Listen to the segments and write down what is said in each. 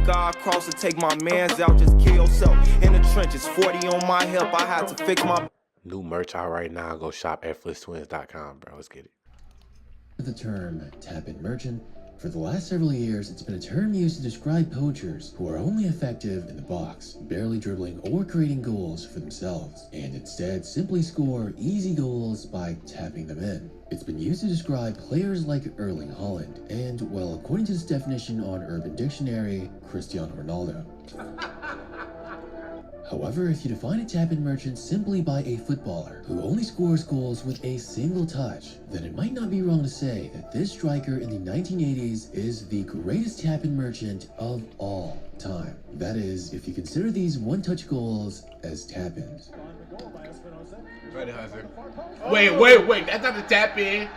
God cross to take my mans out, just kill yourself. In the trenches, 40 on my hip, I had to fix my... New merch out right now. Go shop at FlissTwins.com, bro. Let's get it. The term tap-in merchant, for the last several years, it's been a term used to describe poachers who are only effective in the box, barely dribbling or creating goals for themselves, and instead simply score easy goals by tapping them in. It's been used to describe players like Erling Haaland, and, well, according to this definition on Urban Dictionary, Cristiano Ronaldo. However, if you define a tap-in merchant simply by a footballer who only scores goals with a single touch, then it might not be wrong to say that this striker in the 1980s is the greatest tap-in merchant of all time. That is, if you consider these one-touch goals as tap-ins. Wait, that's not the tap-in.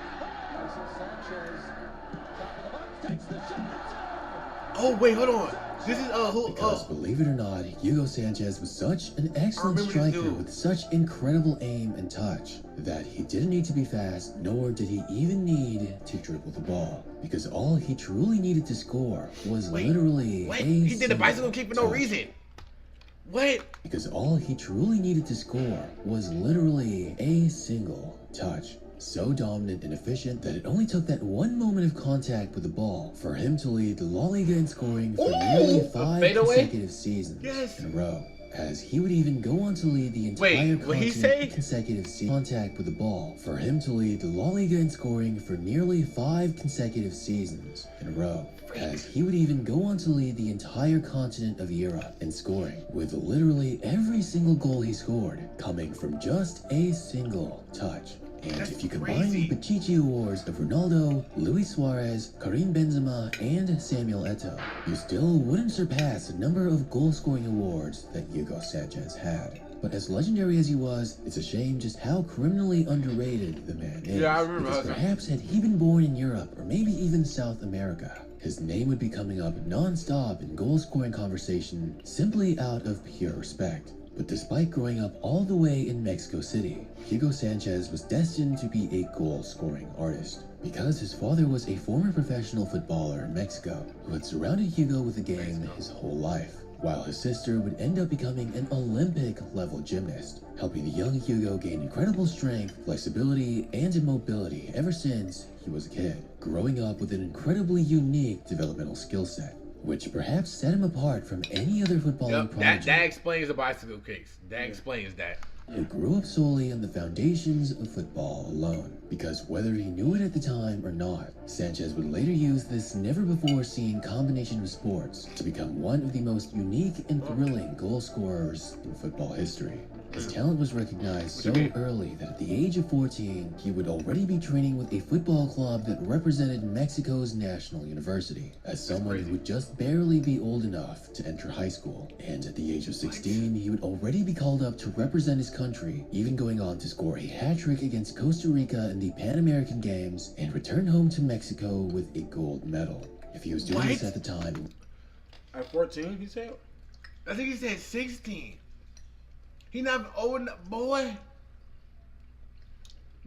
Oh, wait, hold on. This is Because believe it or not, Hugo Sanchez was such an excellent striker with such incredible aim and touch that he didn't need to be fast, nor did he even need to dribble the ball, because all he truly needed to score was literally he did a bicycle kick for no reason. Because all he truly needed to score was literally a single touch. So dominant and efficient that it only took that one moment of contact with the ball for him to lead the La Liga in scoring for nearly 5 consecutive seasons in a row. As he would even go on to lead the entire consecutive contact with the ball for him to lead the La Liga in scoring for nearly 5 consecutive seasons in a row. As he would even go on to lead the entire continent of Europe in scoring, with literally every single goal he scored coming from just a single touch. And if you combine the Pichichi awards of Ronaldo, Luis Suarez, Karim Benzema, and Samuel Eto'o, you still wouldn't surpass the number of goal-scoring awards that Hugo Sanchez had. But as legendary as he was, it's a shame just how criminally underrated the man is. Yeah, I remember. Because perhaps had he been born in Europe, or maybe even South America, his name would be coming up non-stop in goal-scoring conversation simply out of pure respect. But despite growing up all the way in Mexico City, Hugo Sanchez was destined to be a goal-scoring artist, because his father was a former professional footballer in Mexico who had surrounded Hugo with the game his whole life, while his sister would end up becoming an Olympic-level gymnast, helping the young Hugo gain incredible strength, flexibility, and mobility ever since he was a kid, growing up with an incredibly unique developmental skill set, which perhaps set him apart from any other footballing prodigy. That explains the bicycle kicks. That explains that. Who grew up solely on the foundations of football alone, because whether he knew it at the time or not, Sanchez would later use this never-before-seen combination of sports to become one of the most unique and thrilling goal scorers in football history. His talent was recognized so early that at the age of 14, he would already be training with a football club that represented Mexico's national university, as someone who would just barely be old enough to enter high school. And at the age of 16, he would already be called up to represent his country, even going on to score a hat-trick against Costa Rica in the Pan American Games and return home to Mexico with a gold medal. If he was doing this at the time... At 14, he said? I think he said 16. He not old enough, boy.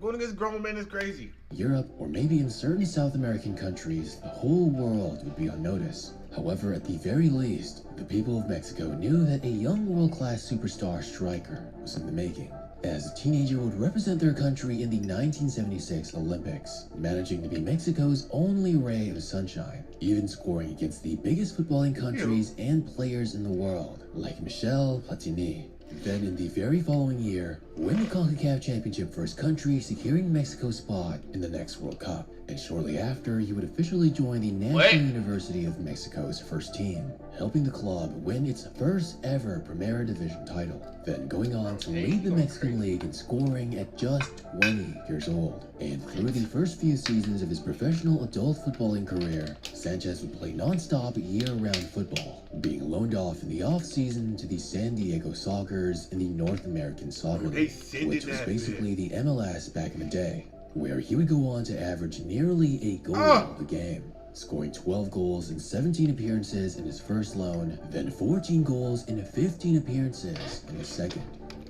Going against grown men is crazy. Europe, or maybe in certain South American countries, the whole world would be on notice. However, at the very least, the people of Mexico knew that a young world-class superstar striker was in the making, as a teenager would represent their country in the 1976 Olympics, managing to be Mexico's only ray of sunshine, even scoring against the biggest footballing countries and players in the world, like Michel Platini. Then in the very following year, win the CONCACAF Championship for his country, securing Mexico's spot in the next World Cup. And shortly after, he would officially join the National University of Mexico's first team, helping the club win its first ever Primera Division title. Then going on to lead the Mexican League in scoring at just 20 years old. And through the first few seasons of his professional adult footballing career, Sanchez would play non-stop year-round football, being loaned off in the off-season to the San Diego Sockers in the North American Soccer League, which was basically the MLS back in the day, where he would go on to average nearly a goal a game, scoring 12 goals in 17 appearances in his first loan, then 14 goals in 15 appearances in his second.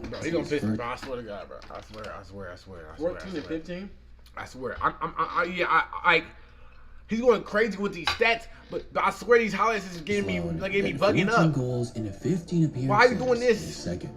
Bro, he gonna piss me, bro. I swear to God, bro. I swear. 14 and 15? I swear. He's going crazy with these stats, but I swear these highlights is getting me bugging 14 up. goals in 15 appearances. Why are you doing this? In second,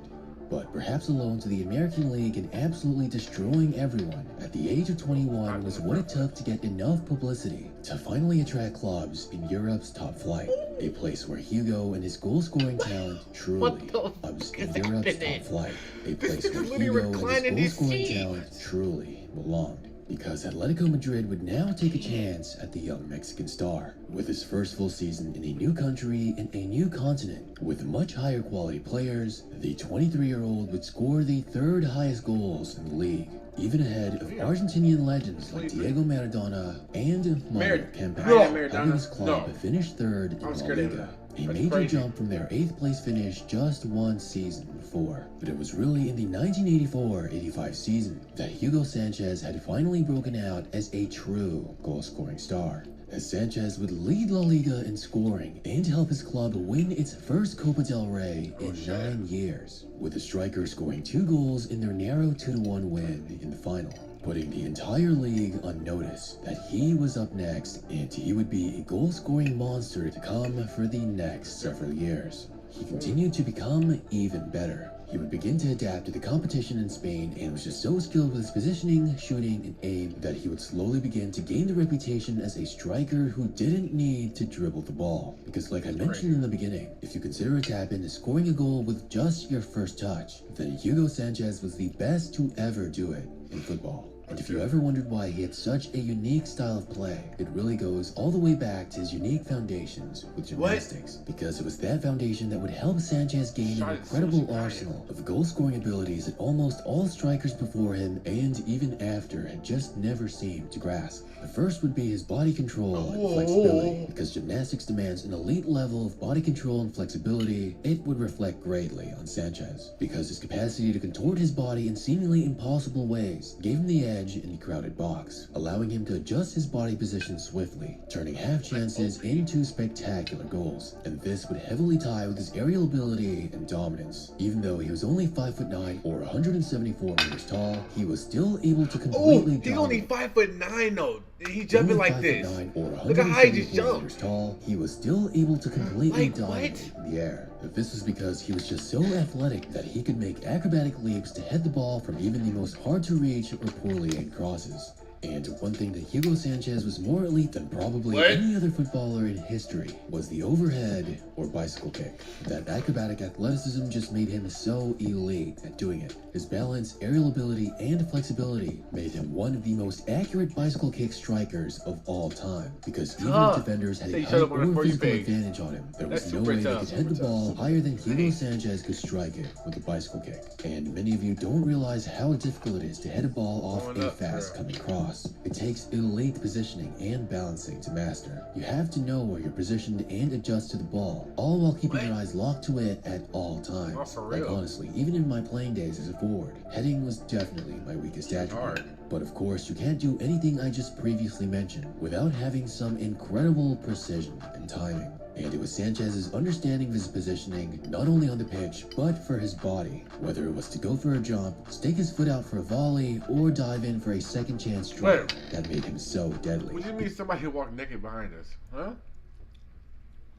but perhaps alone to the American League and absolutely destroying everyone at the age of 21 was what it took to get enough publicity to finally attract clubs in Europe's top flight, a place where Hugo and his goal-scoring talent truly clubs in Europe's top flight, a place where Hugo and his goal-scoring talent truly belonged. Because Atletico Madrid would now take a chance at the young Mexican star, with his first full season in a new country and a new continent. With much higher quality players, the 23-year-old would score the third highest goals in the league, even ahead of Argentinian legends like Diego Maradona and Mario Kempes. Having his club finished third in La Liga. A major jump from their 8th place finish just one season before. But it was really in the 1984-85 season that Hugo Sanchez had finally broken out as a true goal-scoring star, as Sanchez would lead La Liga in scoring and help his club win its first Copa del Rey in 9 years, with the striker scoring 2 goals in their narrow 2-1 win in the final, putting the entire league on notice that he was up next and he would be a goal-scoring monster to come for the next several years. He continued to become even better. He would begin to adapt to the competition in Spain and was just so skilled with his positioning, shooting, and aim that he would slowly begin to gain the reputation as a striker who didn't need to dribble the ball. Because like I mentioned in the beginning, if you consider a tap-in as scoring a goal with just your first touch, then Hugo Sanchez was the best to ever do it in football. And if you ever wondered why he had such a unique style of play, it really goes all the way back to his unique foundations with gymnastics. Because it was that foundation that would help Sanchez gain an incredible arsenal of goal-scoring abilities that almost all strikers before him and even after had just never seemed to grasp. The first would be his body control and flexibility. Because gymnastics demands an elite level of body control and flexibility, it would reflect greatly on Sanchez. Because his capacity to contort his body in seemingly impossible ways gave him the edge in the crowded box, allowing him to adjust his body position swiftly, turning half chances into spectacular goals. And this would heavily tie with his aerial ability and dominance. Even though he was only 5'9" or 174 meters tall, he was still able to completely he's only 5'9" though. He's jumping like this. Look how high he just jumped. Tall, he was still able to completely dominate in the air. But this was because he was just so athletic that he could make acrobatic leaps to head the ball from even the most hard-to-reach or poorly aimed crosses. And one thing that Hugo Sanchez was more elite than probably any other footballer in history was the overhead or bicycle kick. That acrobatic athleticism just made him so elite at doing it. His balance, aerial ability, and flexibility made him one of the most accurate bicycle kick strikers of all time. Because even if defenders had a height or physical advantage on him, there was no way they could head the ball higher than Hugo Sanchez could strike it with a bicycle kick. And many of you don't realize how difficult it is to head a ball off a fast coming cross. It takes elite positioning and balancing to master. You have to know where you're positioned and adjust to the ball, all while keeping your eyes locked to it at all times. Like honestly, even in my playing days as a forward, heading was definitely my weakest attribute. But of course, you can't do anything I just previously mentioned without having some incredible precision and timing. And it was Sanchez's understanding of his positioning, not only on the pitch, but for his body. Whether it was to go for a jump, stake his foot out for a volley, or dive in for a second chance strike, that made him so deadly. What do you mean somebody walked naked behind us? Huh?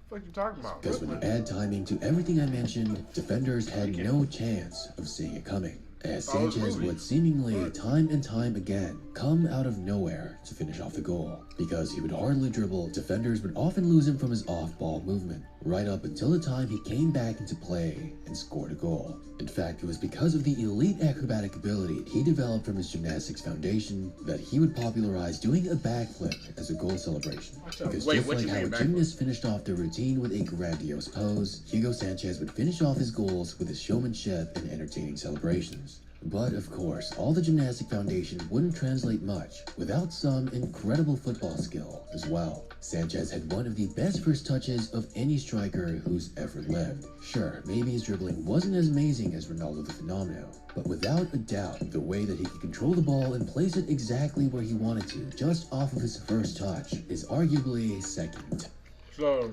What are you talking about? Because when you add timing to everything I mentioned, defenders had no chance of seeing it coming, as Sanchez would seemingly time and time again come out of nowhere to finish off the goal. Because he would hardly dribble, defenders would often lose him from his off-ball movement, right up until the time he came back into play and scored a goal. In fact, it was because of the elite acrobatic ability he developed from his gymnastics foundation that he would popularize doing a backflip as a goal celebration. Because just like how a gymnast finished off their routine with a grandiose pose, Hugo Sanchez would finish off his goals with his showmanship and entertaining celebrations. But of course, all the gymnastic foundation wouldn't translate much without some incredible football skill as well. Sanchez had one of the best first touches of any striker who's ever lived. Sure, maybe his dribbling wasn't as amazing as Ronaldo the Fenomeno, but without a doubt, the way that he could control the ball and place it exactly where he wanted to, just off of his first touch, is arguably second. So,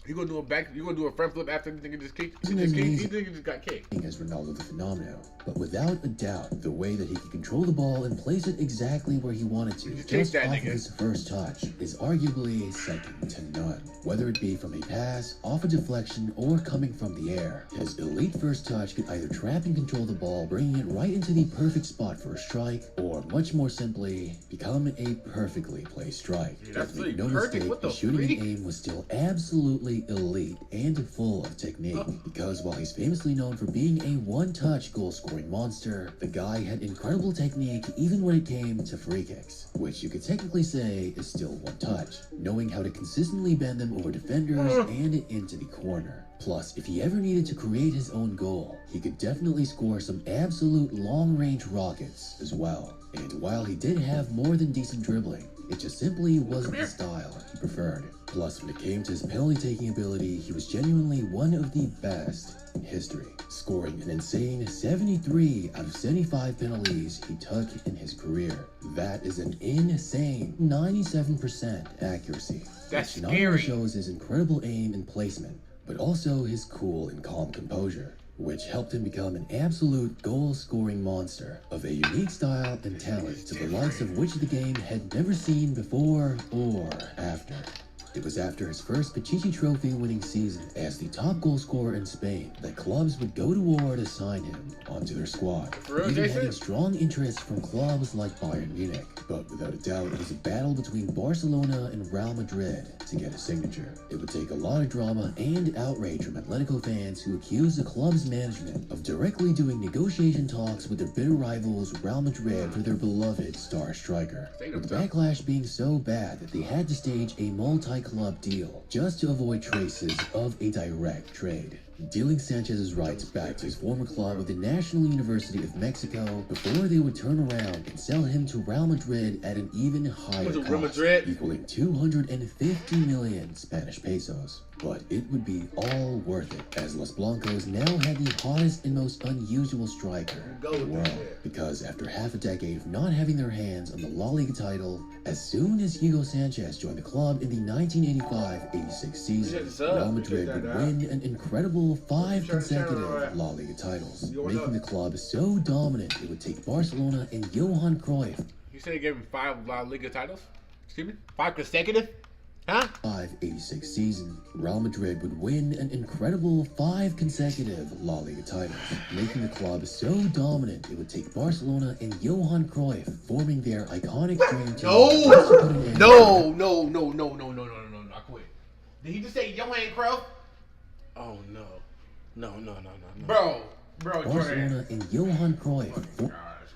You gonna do a back? You gonna do a front flip after the nigga just kicked? He just got kicked. As Ronaldo the Phenomenal, but without a doubt, the way that he could control the ball and place it exactly where he wanted to, just off of his first touch, is arguably second to none. Whether it be from a pass, off a deflection, or coming from the air, his elite first touch could either trap and control the ball, bringing it right into the perfect spot for a strike, or much more simply, become a perfectly placed strike. That's Make no mistake, the shooting and aim was still absolutely elite and full of technique, because while he's famously known for being a one-touch goal-scoring monster, the guy had incredible technique even when it came to free kicks, which you could technically say is still one touch, knowing how to consistently bend them over defenders and into the corner. Plus, if he ever needed to create his own goal, he could definitely score some absolute long-range rockets as well. And while he did have more than decent dribbling, it just simply wasn't the style he preferred. Plus, when it came to his penalty-taking ability, he was genuinely one of the best in history, scoring an insane 73 out of 75 penalties he took in his career. That is an insane 97% accuracy. That's which not only shows his incredible aim and placement, but also his cool and calm composure, which helped him become an absolute goal-scoring monster of a unique style and talent to the likes of which the game had never seen before or after. It was after his first Pichichi Trophy winning season as the top goal scorer in Spain that clubs would go to war to sign him onto their squad, even having strong interest from clubs like Bayern Munich. But without a doubt, it was a battle between Barcelona and Real Madrid to get his signature. It would take a lot of drama and outrage from Atletico fans who accused the club's management of directly doing negotiation talks with their bitter rivals Real Madrid for their beloved star striker, with the backlash being so bad that they had to stage a multi-club deal just to avoid traces of a direct trade, dealing Sanchez's rights back to his former club with the National University of Mexico before they would turn around and sell him to Real Madrid at an even higher cost, equaling 250 million Spanish pesos. But it would be all worth it, as Los Blancos now had the hottest and most unusual striker in the world, because after half a decade of not having their hands on the La Liga title, as soon as Hugo Sanchez joined the club in the 1985-86 season, Real Madrid would win an incredible 5 consecutive La Liga titles, making the club so dominant it would take Barcelona and Johan Cruyff. You said he gave him 5 La Liga titles? Excuse me? 5 consecutive? Huh? 85-86 season, Real Madrid would win an incredible 5 consecutive La Liga titles, making the club so dominant it would take Barcelona and Johan Cruyff, forming their iconic dream team. No, I quit. Did he just say Johan Cruyff? Oh no. No. Bro, Barcelona and Johan Cruyff. Oh my gosh,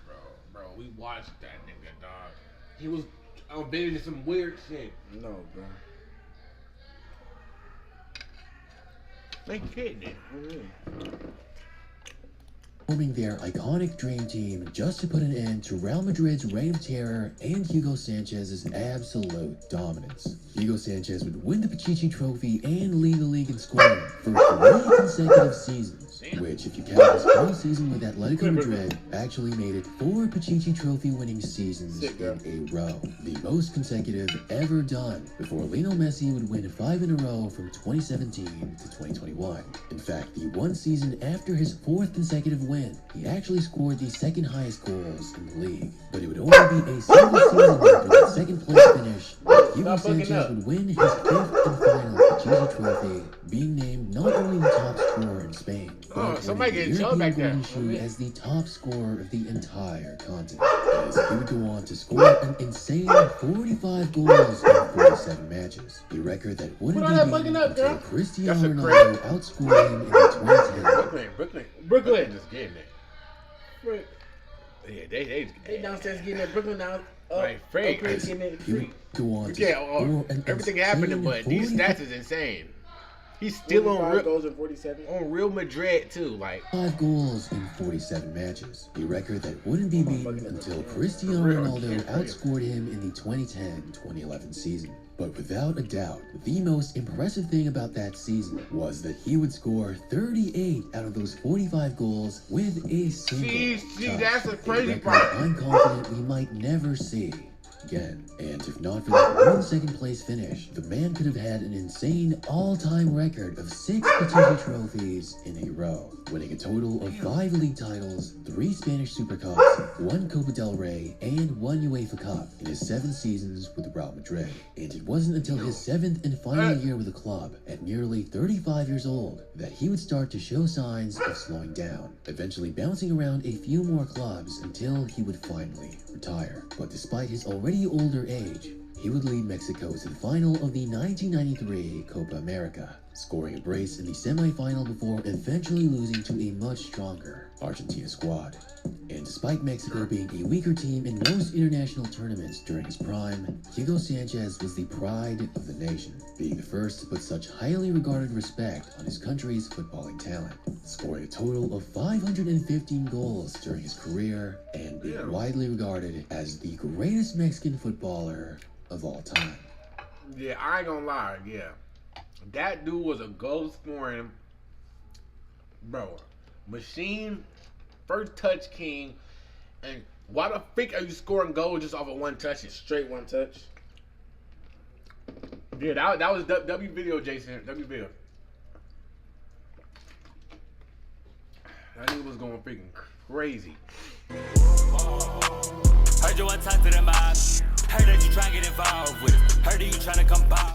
bro, we watched that nigga, dog. He was bending in some weird shit. No, bro. They kidding it. Forming their iconic dream team just to put an end to Real Madrid's reign of terror and Hugo Sanchez's absolute dominance. Hugo Sanchez would win the Pichichi Trophy and lead the league in scoring for 3 consecutive seasons, which, if you count his whole season with Atletico Madrid, actually made it 4 Pichichi Trophy winning seasons in a row, the most consecutive ever done, before Lionel Messi would win 5 in a row from 2017 to 2021. In fact, the one season after his 4th consecutive win, he actually scored the second highest goals in the league, but it would only be a single season after the second place finish that Hugo Sanchez would win his 5th and final Pichichi Trophy, being named not only the top scorer in Spain, but somebody winning the get back there. European Golden Shoe as the top scorer of the entire continent, as he would go on to score an insane 45 goals in 47 matches, a record that wouldn't be beaten until Cristiano Ronaldo outscored him in the 2010. Brooklyn just getting it. Yeah, They downstairs getting it. Brooklyn now. Like fake. Getting it free. Go on to Yeah, score an everything happening, but these 45 stats is insane. He's still on goals in 47. on Real Madrid too. Like 5 goals in 47 matches, a record that wouldn't be beaten until Cristiano Ronaldo outscored him in the 2010-2011 season. But without a doubt, the most impressive thing about that season was that he would score 38 out of those 45 goals with a single touch, that's the crazy a record part. I'm confident we might never see again. And if not for that one second place finish, the man could have had an insane all-time record of 6 Pachuca trophies in a row, winning a total of 5 league titles, 3 Spanish Super Cups, 1 Copa del Rey, and 1 UEFA Cup in his 7 seasons with Real Madrid. And it wasn't until his 7th and final year with the club, at nearly 35 years old, that he would start to show signs of slowing down, eventually bouncing around a few more clubs until he would finally retire. But despite his already older age, he would lead Mexico to the final of the 1993 Copa America, scoring a brace in the semi-final before eventually losing to a much stronger Argentina squad. And despite Mexico being a weaker team in most international tournaments during his prime, Hugo Sanchez was the pride of the nation, being the first to put such highly regarded respect on his country's footballing talent, scoring a total of 515 goals during his career and being widely regarded as the greatest Mexican footballer of all time. Yeah, I ain't gonna lie, yeah. That dude was a goal scoring, bro, machine, first touch king. And why the freak are you scoring goals just off of one touch? It's Straight one touch. yeah, that was W video, Jason. W video. That nigga was going freaking crazy. Heard you want to talk to the mob. Heard that you trying to get involved with it. Heard that you trying to come by.